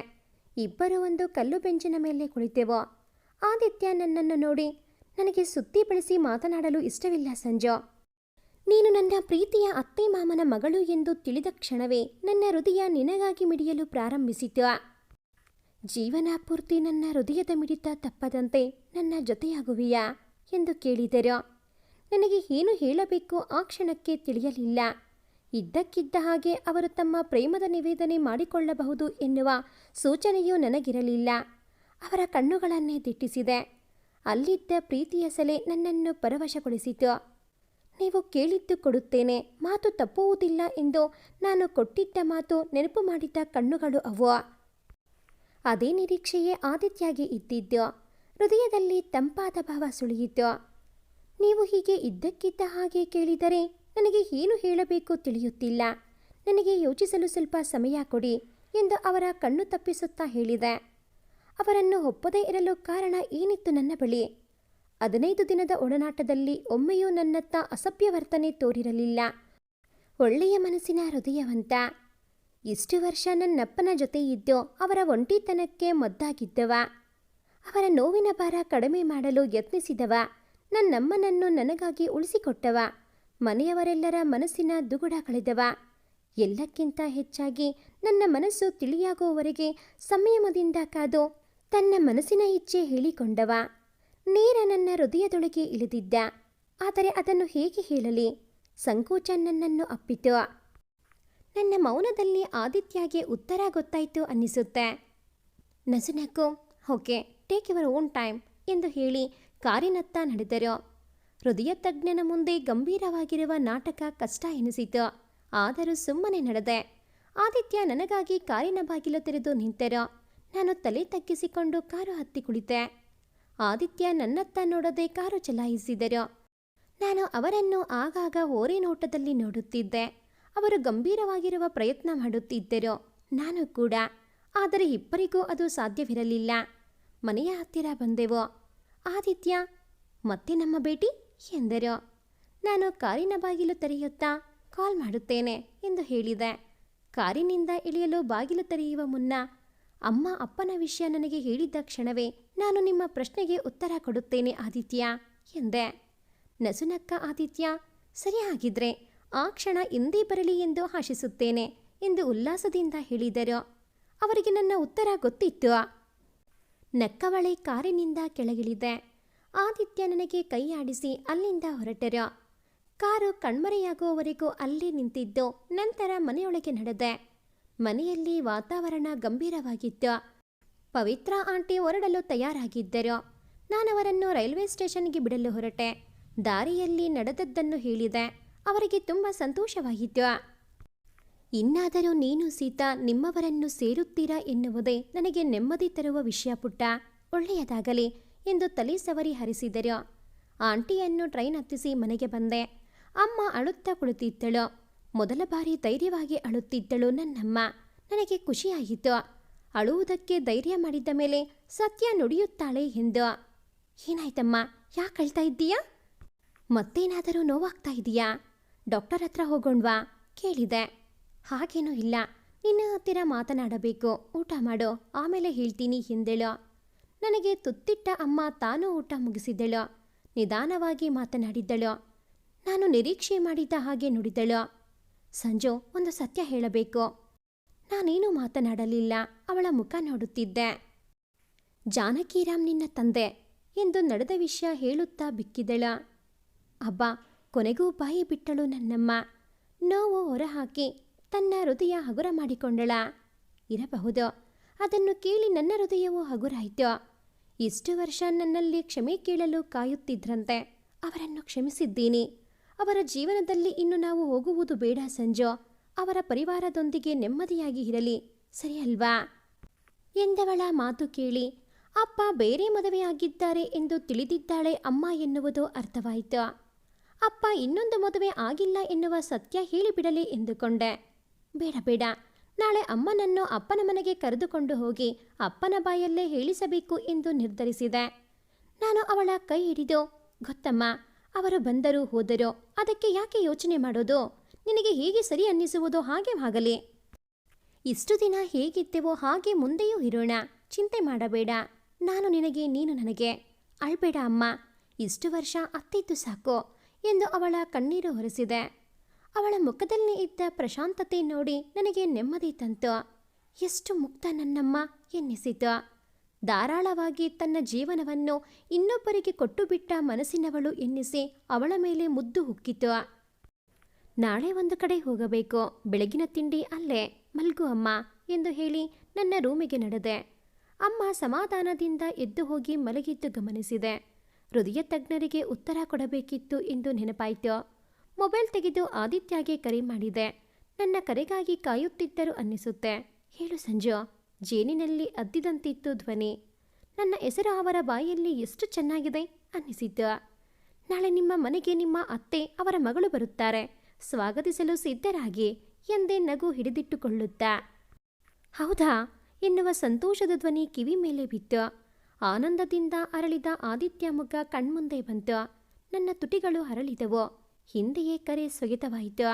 ಇಬ್ಬರು ಒಂದು ಕಲ್ಲು ಬೆಂಚಿನ ಮೇಲೆ ಕುಳಿತೆವು. ಆದಿತ್ಯ ನನ್ನನ್ನು ನೋಡಿ, ನನಗೆ ಸುತ್ತಿ ಬಳಸಿ ಮಾತನಾಡಲು ಇಷ್ಟವಿಲ್ಲ ಸಂಜು. ನೀನು ನನ್ನ ಪ್ರೀತಿಯ ಅತ್ತೆ ಮಾಮನ ಮಗಳು ಎಂದು ತಿಳಿದ ಕ್ಷಣವೇ ನನ್ನ ಹೃದಯ ನಿನಗಾಗಿ ಮಿಡಿಯಲು ಪ್ರಾರಂಭಿಸಿತು. ಜೀವನ ಪೂರ್ತಿ ನನ್ನ ಹೃದಯದ ಮಿಡಿತ ತಪ್ಪದಂತೆ ನನ್ನ ಜೊತೆಯಾಗುವಿಯಾ ಎಂದು ಕೇಳಿದರು. ನನಗೆ ಏನು ಹೇಳಬೇಕು ಆ ಕ್ಷಣಕ್ಕೆ ತಿಳಿಯಲಿಲ್ಲ. ಇದ್ದಕ್ಕಿದ್ದ ಹಾಗೆ ಅವರು ತಮ್ಮ ಪ್ರೇಮದ ನಿವೇದನೆ ಮಾಡಿಕೊಳ್ಳಬಹುದು ಎನ್ನುವ ಸೂಚನೆಯೂ ನನಗಿರಲಿಲ್ಲ. ಅವರ ಕಣ್ಣುಗಳನ್ನೇ ದಿಟ್ಟಿಸಿದೆ. ಅಲ್ಲಿದ್ದ ಪ್ರೀತಿಯ ಸೆಲೆ ನನ್ನನ್ನು ಪರವಶಗೊಳಿಸಿತು. ನೀವು ಕೇಳಿದ್ದು ಕೊಡುತ್ತೇನೆ, ಮಾತು ತಪ್ಪುವುದಿಲ್ಲ ಎಂದು ನಾನು ಕೊಟ್ಟಿದ್ದ ಮಾತು ನೆನಪು ಮಾಡಿದ್ದ ಕಣ್ಣುಗಳು ಅವು. ಅದೇ ನಿರೀಕ್ಷೆಯೇ ಆದಿತ್ಯಗೆ ಇದ್ದಿದ್ದು. ಹೃದಯದಲ್ಲಿ ತಂಪಾದ ಭಾವ ಸುಳಿಯಿತು. ನೀವು ಹೀಗೆ ಇದ್ದಕ್ಕಿದ್ದ ಹಾಗೆ ಕೇಳಿದರೆ ನನಗೆ ಏನು ಹೇಳಬೇಕು ತಿಳಿಯುತ್ತಿಲ್ಲ. ನನಗೆ ಯೋಚಿಸಲು ಸ್ವಲ್ಪ ಸಮಯ ಕೊಡಿ ಎಂದು ಅವರ ಕಣ್ಣು ತಪ್ಪಿಸುತ್ತಾ ಹೇಳಿದೆ. ಅವರನ್ನು ಒಪ್ಪದೇ ಇರಲು ಕಾರಣ ಏನಿತ್ತು ನನ್ನ ಬಳಿ? 15 ದಿನದ ಒಡನಾಟದಲ್ಲಿ ಒಮ್ಮೆಯೂ ನನ್ನತ್ತ ಅಸಭ್ಯ ವರ್ತನೆ ತೋರಿರಲಿಲ್ಲ. ಒಳ್ಳೆಯ ಮನಸ್ಸಿನ ಹೃದಯವಂತ. ಇಷ್ಟು ವರ್ಷ ನನ್ನಪ್ಪನ ಜೊತೆ ಇದ್ದು ಅವರ ಒಂಟಿತನಕ್ಕೆ ಮದ್ದಾಗಿದ್ದವ. ಅವರ ನೋವಿನ ಭಾರ ಕಡಿಮೆ ಮಾಡಲು ಯತ್ನಿಸಿದವ. ನನ್ನಮ್ಮನನ್ನು ನನಗಾಗಿ ಉಳಿಸಿಕೊಟ್ಟವ. ಮನೆಯವರೆಲ್ಲರ ಮನಸ್ಸಿನ ದುಗುಡ ಕಳೆದವ. ಎಲ್ಲಕ್ಕಿಂತ ಹೆಚ್ಚಾಗಿ ನನ್ನ ಮನಸ್ಸು ತಿಳಿಯಾಗುವವರೆಗೆ ಸಂಯಮದಿಂದ ಕಾದು ತನ್ನ ಮನಸ್ಸಿನ ಇಚ್ಛೆ ಹೇಳಿಕೊಂಡವ. ನೇರ ನನ್ನ ಹೃದಯದೊಳಗೆ ಇಳಿದಿದ್ದ. ಆದರೆ ಅದನ್ನು ಹೇಗೆ ಹೇಳಲಿ? ಸಂಕೋಚ ನನ್ನನ್ನು ಅಪ್ಪಿತು. ನನ್ನ ಮೌನದಲ್ಲಿ ಆದಿತ್ಯಗೆ ಉತ್ತರ ಗೊತ್ತಾಯಿತು ಅನ್ನಿಸುತ್ತೆ. ನಸುನಕ್ಕು okay, take your own time ಎಂದು ಹೇಳಿ ಕಾರಿನತ್ತ ನಡೆದರು. ಹೃದಯ ತಜ್ಞನ ಮುಂದೆ ಗಂಭೀರವಾಗಿರುವ ನಾಟಕ ಕಷ್ಟ ಎನಿಸಿತು. ಆದರೂ ಸುಮ್ಮನೆ ನಡೆದೆ. ಆದಿತ್ಯ ನನಗಾಗಿ ಕಾರಿನ ಬಾಗಿಲು ತೆರೆದು ನಿಂತರು. ನಾನು ತಲೆ ತಗ್ಗಿಸಿಕೊಂಡು ಕಾರು ಹತ್ತಿ ಕುಳಿತೆ. ಆದಿತ್ಯ ನನ್ನತ್ತ ನೋಡದೆ ಕಾರು ಚಲಾಯಿಸಿದರು. ನಾನು ಅವರನ್ನು ಆಗಾಗ ಓರೆ ನೋಟದಲ್ಲಿ ನೋಡುತ್ತಿದ್ದೆ. ಅವರು ಗಂಭೀರವಾಗಿರುವ ಪ್ರಯತ್ನ ಮಾಡುತ್ತಿದ್ದರು, ನಾನು ಕೂಡ. ಆದರೆ ಇಬ್ಬರಿಗೂ ಅದು ಸಾಧ್ಯವಿರಲಿಲ್ಲ. ಮನೆಯ ಹತ್ತಿರ ಬಂದೆವು. ಆದಿತ್ಯ, ಮತ್ತೆ ನಮ್ಮ ಭೇಟಿ ಎಂದರು. ನಾನು ಕಾರಿನ ಬಾಗಿಲು ತೆರೆಯುತ್ತಾ ಕಾಲ್ ಮಾಡುತ್ತೇನೆ ಎಂದು ಹೇಳಿದೆ. ಕಾರಿನಿಂದ ಇಳಿಯಲು ಬಾಗಿಲು ತೆರೆಯುವ ಮುನ್ನ, ಅಮ್ಮ ಅಪ್ಪನ ವಿಷಯ ನನಗೆ ಹೇಳಿದ್ದ ಕ್ಷಣವೇ ನಾನು ನಿಮ್ಮ ಪ್ರಶ್ನೆಗೆ ಉತ್ತರ ಕೊಡುತ್ತೇನೆ ಆದಿತ್ಯ ಎಂದೆ. ನಸುನಕ್ಕ ಆದಿತ್ಯ, ಸರಿ ಆಗಿದ್ರೆ ಆ ಕ್ಷಣ ಎಂದೇ ಬರಲಿ ಎಂದು ಆಶಿಸುತ್ತೇನೆ ಎಂದು ಉಲ್ಲಾಸದಿಂದ ಹೇಳಿದರು. ಅವರಿಗೆ ನನ್ನ ಉತ್ತರ ಗೊತ್ತಿತ್ತು. ನಕ್ಕವಳೆ ಕಾರಿನಿಂದ ಕೆಳಗಿಳಿದೆ. ಆದಿತ್ಯ ನನಗೆ ಕೈ ಆಡಿಸಿ ಅಲ್ಲಿಂದ ಹೊರಟರು. ಕಾರು ಕಣ್ಮರೆಯಾಗುವವರೆಗೂ ಅಲ್ಲೇ ನಿಂತಿದ್ದು ನಂತರ ಮನೆಯೊಳಗೆ ನಡೆದೆ. ಮನೆಯಲ್ಲಿ ವಾತಾವರಣ ಗಂಭೀರವಾಗಿತ್ತು. ಪವಿತ್ರ ಆಂಟಿ ಹೊರಡಲು ತಯಾರಾಗಿದ್ದರು. ನಾನವರನ್ನು ರೈಲ್ವೆ ಸ್ಟೇಷನ್ಗೆ ಬಿಡಲು ಹೊರಟೆ. ದಾರಿಯಲ್ಲಿ ನಡೆದದ್ದನ್ನು ಹೇಳಿದೆ. ಅವರಿಗೆ ತುಂಬ ಸಂತೋಷವಾಗಿತ್ತು. ಇನ್ನಾದರೂ ನೀನು ಸೀತಾ ನಿಮ್ಮವರನ್ನು ಸೇರುತ್ತೀರಾ ಎನ್ನುವುದೇ ನನಗೆ ನೆಮ್ಮದಿ ತರುವ ವಿಷಯ ಪುಟ್ಟ. ಒಳ್ಳೆಯದಾಗಲಿ ಎಂದು ತಲೆ ಸವರಿ ಹರಿಸಿದರು. ಆಂಟಿಯನ್ನು ಟ್ರೈನ್ ಹತ್ತಿಸಿ ಮನೆಗೆ ಬಂದೆ. ಅಮ್ಮ ಅಳುತ್ತಾ ಕುಳಿತಿದ್ದಳು. ಮೊದಲ ಬಾರಿ ಧೈರ್ಯವಾಗಿ ಅಳುತ್ತಿದ್ದಳು ನನ್ನಮ್ಮ. ನನಗೆ ಖುಷಿಯಾಯಿತು. ಅಳುವುದಕ್ಕೆ ಧೈರ್ಯ ಮಾಡಿದ್ದ ಮೇಲೆ ಸತ್ಯ ನುಡಿಯುತ್ತಾಳೆ ಎಂದು. ಏನಾಯ್ತಮ್ಮ, ಯಾಕೆ ಅಳ್ತಾ ಇದ್ದೀಯಾ? ಮತ್ತೇನಾದರೂ ನೋವಾಗ್ತಾ ಇದೆಯಾ? ಡಾಕ್ಟರ್ ಹತ್ರ ಹೋಗೋಣ್ವಾ ಕೇಳಿದೆ. ಹಾಗೇನೂ ಇಲ್ಲ, ನಿನ್ನ ಹತ್ತಿರ ಮಾತನಾಡಬೇಕು. ಊಟ ಮಾಡು, ಆಮೇಲೆ ಹೇಳ್ತೀನಿ ಎಂದಳು. ನನಗೆ ತುತ್ತಿಟ್ಟ ಅಮ್ಮ ತಾನೂ ಊಟ ಮುಗಿಸಿದಳು. ನಿಧಾನವಾಗಿ ಮಾತನಾಡಿದ್ದಳು. ನಾನು ನಿರೀಕ್ಷೆ ಮಾಡಿದ್ದ ಹಾಗೆ ನುಡಿದಳು. ಸಂಜು, ಒಂದು ಸತ್ಯ ಹೇಳಬೇಕು. ನಾನೇನೂ ಮಾತನಾಡಲಿಲ್ಲ. ಅವಳ ಮುಖ ನೋಡುತ್ತಿದ್ದೆ. ಜಾನಕಿರಾಮ್ ನಿನ್ನ ತಂದೆ ಎಂದು ನಡೆದ ವಿಷಯ ಹೇಳುತ್ತಾ ಬಿಕ್ಕಿದಳ. ಅಬ್ಬಾ, ಕೊನೆಗೂ ಬಾಯಿ ಬಿಟ್ಟಳು ನನ್ನಮ್ಮ. ನೋವು ಹೊರಹಾಕಿ ತನ್ನ ಹೃದಯ ಹಗುರ ಮಾಡಿಕೊಂಡಳ. ಇರಬಹುದು. ಅದನ್ನು ಕೇಳಿ ನನ್ನ ಹೃದಯವೂ ಹಗುರಾಯಿತು. ಇಷ್ಟು ವರ್ಷ ನನ್ನಲ್ಲಿ ಕ್ಷಮೆ ಕೇಳಲು ಕಾಯುತ್ತಿದ್ರಂತೆ. ಅವರನ್ನು ಕ್ಷಮಿಸಿದ್ದೀನಿ. ಅವರ ಜೀವನದಲ್ಲಿ ಇನ್ನು ನಾವು ಹೋಗುವುದು ಬೇಡ ಸಂಜು. ಅವರ ಪರಿವಾರದೊಂದಿಗೆ ನೆಮ್ಮದಿಯಾಗಿ ಇರಲಿ, ಸರಿ ಅಲ್ವಾ ಎಂದವಳ ಮಾತು ಕೇಳಿ ಅಪ್ಪ ಬೇರೆ ಮದುವೆಯಾಗಿದ್ದಾರೆ ಎಂದು ತಿಳಿದಿದ್ದಾಳೆ ಅಮ್ಮ ಎನ್ನುವುದು ಅರ್ಥವಾಯಿತು. ಅಪ್ಪ ಇನ್ನೊಂದು ಮದುವೆ ಆಗಿಲ್ಲ ಎನ್ನುವ ಸತ್ಯ ಹೇಳಿಬಿಡಲಿ ಎಂದುಕೊಂಡೆ. ಬೇಡ ಬೇಡ, ನಾಳೆ ಅಮ್ಮನನ್ನು ಅಪ್ಪನ ಮನೆಗೆ ಕರೆದುಕೊಂಡು ಹೋಗಿ ಅಪ್ಪನ ಬಾಯಲ್ಲೇ ಹೇಳಿಸಬೇಕು ಎಂದು ನಿರ್ಧರಿಸಿದೆ. ನಾನು ಅವಳ ಕೈ ಹಿಡಿದು, ಗೊತ್ತಮ್ಮ, ಅವರು ಬಂದರೂ ಹೋದರೂ ಅದಕ್ಕೆ ಯಾಕೆ ಯೋಚನೆ ಮಾಡೋದು? ನಿನಗೆ ಹೇಗೆ ಸರಿ ಅನ್ನಿಸುವುದೋ ಹಾಗೆ ಆಗಲಿ. ಇಷ್ಟು ದಿನ ಹೇಗಿದ್ದೆವೋ ಹಾಗೆ ಮುಂದೆಯೂ ಇರೋಣ. ಚಿಂತೆ ಮಾಡಬೇಡ. ನಾನು ನಿನಗೆ, ನೀನು ನನಗೆ. ಅಳ್ಬೇಡ ಅಮ್ಮ, ಇಷ್ಟು ವರ್ಷ ಅತ್ತಿದ್ದು ಸಾಕು ಎಂದು ಅವಳ ಕಣ್ಣೀರು ಹೊರಿಸಿದೆ. ಅವಳ ಮುಖದಲ್ಲಿ ಇದ್ದ ಪ್ರಶಾಂತತೆ ನೋಡಿ ನನಗೆ ನೆಮ್ಮದಿ ತಂತು. ಎಷ್ಟು ಮುಕ್ತ ನನ್ನಮ್ಮ ಎನ್ನಿಸಿತು. ಧಾರಾಳವಾಗಿ ತನ್ನ ಜೀವನವನ್ನು ಇನ್ನೊಬ್ಬರಿಗೆ ಕೊಟ್ಟುಬಿಟ್ಟ ಮನಸ್ಸಿನವಳು ಎನ್ನಿಸಿ ಅವಳ ಮೇಲೆ ಮುದ್ದು ಹುಕ್ಕಿತು. ನಾಳೆ ಒಂದು ಕಡೆ ಹೋಗಬೇಕು. ಬೆಳಗಿನ ತಿಂಡಿ ಅಲ್ಲೇ, ಮಲ್ಗು ಅಮ್ಮ ಎಂದು ಹೇಳಿ ನನ್ನ ರೂಮಿಗೆ ನಡೆದೆ. ಅಮ್ಮ ಸಮಾಧಾನದಿಂದ ಎದ್ದು ಹೋಗಿ ಮಲಗಿದ್ದು ಗಮನಿಸಿದೆ. ಹೃದಯ ತಜ್ಞರಿಗೆ ಉತ್ತರ ಕೊಡಬೇಕಿತ್ತು ಎಂದು ನೆನಪಾಯಿತು. ಮೊಬೈಲ್ ತೆಗೆದು ಆದಿತ್ಯಗೆ ಕರೆ ಮಾಡಿದೆ. ನನ್ನ ಕರೆಗಾಗಿ ಕಾಯುತ್ತಿದ್ದರು ಅನ್ನಿಸುತ್ತೆ. ಹೇಳು ಸಂಜು. ಜೇನಿನಲ್ಲಿ ಅದ್ದಿದಂತಿತ್ತು ಧ್ವನಿ. ನನ್ನ ಹೆಸರು ಅವರ ಬಾಯಲ್ಲಿ ಎಷ್ಟು ಚೆನ್ನಾಗಿದೆ ಅನ್ನಿಸಿತು. ನಾಳೆ ನಿಮ್ಮ ಮನೆಗೆ ನಿಮ್ಮ ಅತ್ತೆ, ಅವರ ಮಗಳು ಬರುತ್ತಾರೆ. ಸ್ವಾಗತಿಸಲು ಸಿದ್ಧರಾಗಿ ಎಂದೇ ನಗು ಹಿಡಿದಿಟ್ಟುಕೊಳ್ಳುತ್ತಾ. ಹೌದಾ ಎನ್ನುವ ಸಂತೋಷದ ಧ್ವನಿ ಕಿವಿ ಮೇಲೆ ಬಿತ್ತು. ಆನಂದದಿಂದ ಅರಳಿದ ಆದಿತ್ಯ ಮುಖ ಕಣ್ಮುಂದೆ ಬಂತು. ನನ್ನ ತುಟಿಗಳು ಹರಳಿದವು. ಹಿಂದೆಯೇ ಕರೆ ಸ್ವಗಿತವಾಯಿತು.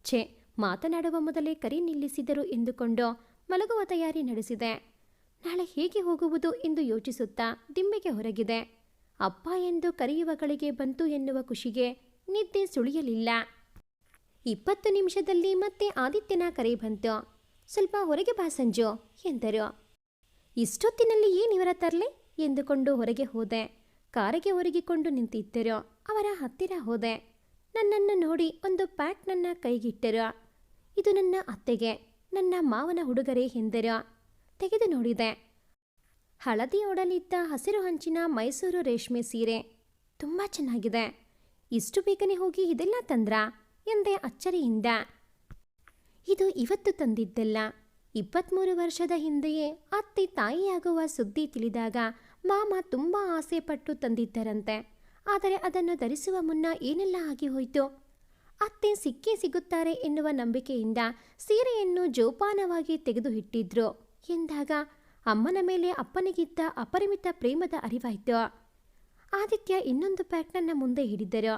ಛೆ, ಮಾತನಾಡುವ ಮೊದಲೇ ಕರೆ ನಿಲ್ಲಿಸಿದರು ಎಂದುಕೊಂಡು ಮಲಗುವ ತಯಾರಿ ನಡೆಸಿದೆ. ನಾಳೆ ಹೇಗೆ ಹೋಗುವುದು ಎಂದು ಯೋಚಿಸುತ್ತಾ ದಿಂಬಿಗೆ ಹೊರಗಿದೆ. ಅಪ್ಪ ಎಂದು ಕರೆಯುವ ಗಳಿಗೆ ಬಂತು ಎನ್ನುವ ಖುಷಿಗೆ ನಿದ್ದೆ ಸುಳಿಯಲಿಲ್ಲ. 20 ನಿಮಿಷದಲ್ಲಿ ಮತ್ತೆ ಆದಿತ್ಯನ ಕರೆ ಬಂತು. ಸ್ವಲ್ಪ ಹೊರಗೆ ಬಾ ಸಂಜು ಎಂದರು. ಇಷ್ಟೊತ್ತಿನಲ್ಲಿ ಏನಿವರ ತರಲೆ ಎಂದುಕೊಂಡು ಹೊರಗೆ ಹೋದೆ. ಕಾರಿಗೆ ಒರಗಿಕೊಂಡು ನಿಂತಿದ್ದರು. ಅವರ ಹತ್ತಿರ ಹೋದೆ. ನನ್ನನ್ನು ನೋಡಿ ಒಂದು ಪ್ಯಾಕ್ ನನ್ನ ಕೈಗಿಟ್ಟರು. ಇದು ನನ್ನ ಅತ್ತೆಗೆ, ನನ್ನ ಮಾವನ ಹುಡುಗರೇ ಎಂದರು. ತೆಗೆದು ನೋಡಿದೆ. ಹಳದಿ ಒಡಲಿದ್ದ ಹಸಿರು ಹಂಚಿನ ಮೈಸೂರು ರೇಷ್ಮೆ ಸೀರೆ ತುಂಬ ಚೆನ್ನಾಗಿದೆ. ಇಷ್ಟು ಬೇಗನೆ ಹೋಗಿ ಇದೆಲ್ಲ ತಂದ್ರಾ ಎಂದೆ ಅಚ್ಚರಿಯಿಂದ. ಇದು ಇವತ್ತು ತಂದಿದ್ದೆಲ್ಲ. 23 ವರ್ಷದ ಹಿಂದೆಯೇ ಅತ್ತೆ ತಾಯಿಯಾಗುವ ಸುದ್ದಿ ತಿಳಿದಾಗ ಮಾಮ ತುಂಬ ಆಸೆ ಪಟ್ಟು ತಂದಿದ್ದರಂತೆ. ಆದರೆ ಅದನ್ನು ಧರಿಸುವ ಮುನ್ನ ಏನೆಲ್ಲ ಆಗಿ ಹೋಯಿತು. ಅತ್ತೆ ಸಿಕ್ಕೇ ಸಿಗುತ್ತಾರೆ ಎನ್ನುವ ನಂಬಿಕೆಯಿಂದ ಸೀರೆಯನ್ನು ಜೋಪಾನವಾಗಿ ತೆಗೆದು ಇಟ್ಟಿದ್ರು ಎಂದಾಗ ಅಮ್ಮನ ಮೇಲೆ ಅಪ್ಪನಿಗಿದ್ದ ಅಪರಿಮಿತ ಪ್ರೇಮದ ಅರಿವಾಯಿತು. ಆದಿತ್ಯ ಇನ್ನೊಂದು ಪ್ಯಾಕ್ ನನ್ನ ಮುಂದೆ ಹಿಡಿದರು.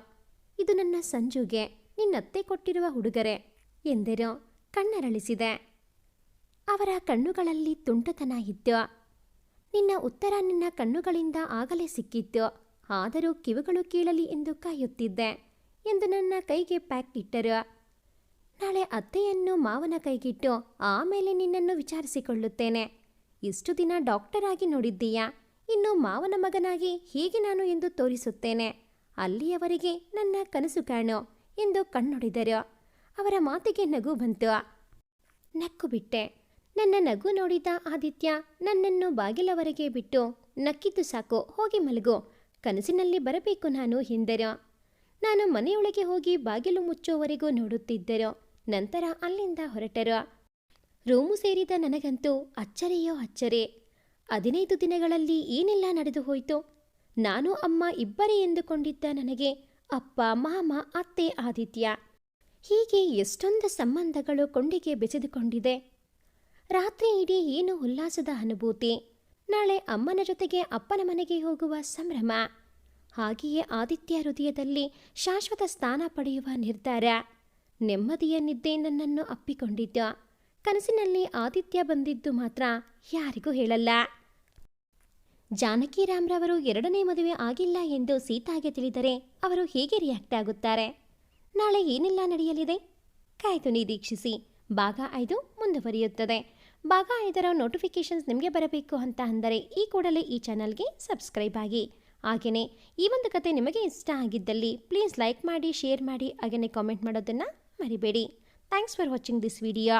ಇದು ನನ್ನ ಸಂಜುಗೆ ನಿನ್ನತ್ತೆ ಕೊಟ್ಟಿರುವ ಉಡುಗೊರೆ ಎಂದರು. ಕಣ್ಣರಳಿಸಿದೆ. ಅವರ ಕಣ್ಣುಗಳಲ್ಲಿ ತುಂಟತನ ಇತ್ತು. ನಿನ್ನ ಉತ್ತರ ನಿನ್ನ ಕಣ್ಣುಗಳಿಂದ ಆಗಲೇ ಸಿಕ್ಕಿತ್ತು. ಆದರೂ ಕಿವಿಗಳು ಕೇಳಲಿ ಎಂದು ಕಾಯುತ್ತಿದ್ದೆ ಎಂದು ನನ್ನ ಕೈಗೆ ಪ್ಯಾಕ್ ಇಟ್ಟರು. ನಾಳೆ ಅತ್ತೆಯನ್ನು ಮಾವನ ಕೈಗಿಟ್ಟು ಆಮೇಲೆ ನಿನ್ನನ್ನು ವಿಚಾರಿಸಿಕೊಳ್ಳುತ್ತೇನೆ. ಇಷ್ಟು ದಿನ ಡಾಕ್ಟರ್ ಆಗಿ ನೋಡಿದ್ದೀಯಾ, ಇನ್ನು ಮಾವನ ಮಗನಾಗಿ ಹೇಗೆ ನಾನು ಎಂದು ತೋರಿಸುತ್ತೇನೆ. ಅಲ್ಲಿಯವರೆಗೆ ನನ್ನ ಕನಸು ಕಾಣು ಎಂದು ಕಣ್ಣೊಡೆದರು. ಅವರ ಮಾತಿಗೆ ನಗು ಬಂತು. ನಕ್ಕು ಬಿಟ್ಟೆ. ನನ್ನ ನಗು ನೋಡಿದ ಆದಿತ್ಯ ನನ್ನನ್ನು ಬಾಗಿಲವರೆಗೆ ಬಿಟ್ಟು ನಕ್ಕಿದ್ದು ಸಾಕು, ಹೋಗಿ ಮಲಗು, ಕನಸಿನಲ್ಲಿ ಬರಬೇಕು ನಾನು ಎಂದರು. ನಾನು ಮನೆಯೊಳಗೆ ಹೋಗಿ ಬಾಗಿಲು ಮುಚ್ಚುವವರೆಗೂ ನೋಡುತ್ತಿದ್ದರು. ನಂತರ ಅಲ್ಲಿಂದ ಹೊರಟರು. ರೂಮು ಸೇರಿದ ನನಗಂತೂ ಅಚ್ಚರಿಯೋ ಅಚ್ಚರಿ. 15 ದಿನಗಳಲ್ಲಿ ಏನೆಲ್ಲ ನಡೆದು ಹೋಯಿತು. ನಾನು ಅಮ್ಮ ಇಬ್ಬರೇ ಎಂದುಕೊಂಡಿದ್ದ ನನಗೆ ಅಪ್ಪ, ಮಾಮ, ಅತ್ತೆ, ಆದಿತ್ಯ ಹೀಗೆ ಎಷ್ಟೊಂದು ಸಂಬಂಧಗಳು ಕೊಂಡಿಗೆ ಬೆಸೆದುಕೊಂಡಿದೆ. ರಾತ್ರಿ ಇಡೀ ಏನು ಉಲ್ಲಾಸದ ಅನುಭೂತಿ. ನಾಳೆ ಅಮ್ಮನ ಜೊತೆಗೆ ಅಪ್ಪನ ಮನೆಗೆ ಹೋಗುವ ಸಂಭ್ರಮ. ಹಾಗೆಯೇ ಆದಿತ್ಯ ಹೃದಯದಲ್ಲಿ ಶಾಶ್ವತ ಸ್ಥಾನ ಪಡೆಯುವ ನಿರ್ಧಾರ. ನೆಮ್ಮದಿಯ ನಿದ್ದೆ ನನ್ನನ್ನು ಅಪ್ಪಿಕೊಂಡಿದ್ದು. ಕನಸಿನಲ್ಲಿ ಆದಿತ್ಯ ಬಂದಿದ್ದು ಮಾತ್ರ ಯಾರಿಗೂ ಹೇಳಲ್ಲ. ಜಾನಕಿರಾಮ್ರವರು 2ನೇ ಮದುವೆ ಆಗಿಲ್ಲ ಎಂದು ಸೀತಾಗೆ ತಿಳಿದರೆ ಅವರು ಹೇಗೆ ರಿಯಾಕ್ಟ್ ಆಗುತ್ತಾರೆ? ನಾಳೆ ಏನೆಲ್ಲ ನಡೆಯಲಿದೆ? ಕಾಯ್ದು ನಿರೀಕ್ಷಿಸಿ. ಭಾಗ 5 ಮುಂದುವರಿಯುತ್ತದೆ. ಭಾಗ 5ರ ನೋಟಿಫಿಕೇಷನ್ಸ್ ನಿಮಗೆ ಬರಬೇಕು ಅಂತ ಅಂದರೆ ಈ ಕೂಡಲೇ ಈ ಚಾನಲ್ಗೆ ಸಬ್ಸ್ಕ್ರೈಬ್ ಆಗಿ. ಹಾಗೆಯೇ ಈ ಒಂದು ಕತೆ ನಿಮಗೆ ಇಷ್ಟ ಆಗಿದ್ದಲ್ಲಿ ಪ್ಲೀಸ್ ಲೈಕ್ ಮಾಡಿ, ಶೇರ್ ಮಾಡಿ, ಹಾಗೆಯೇ ಕಾಮೆಂಟ್ ಮಾಡೋದನ್ನು ಮರಿಬೇಡಿ. Thanks for watching this video.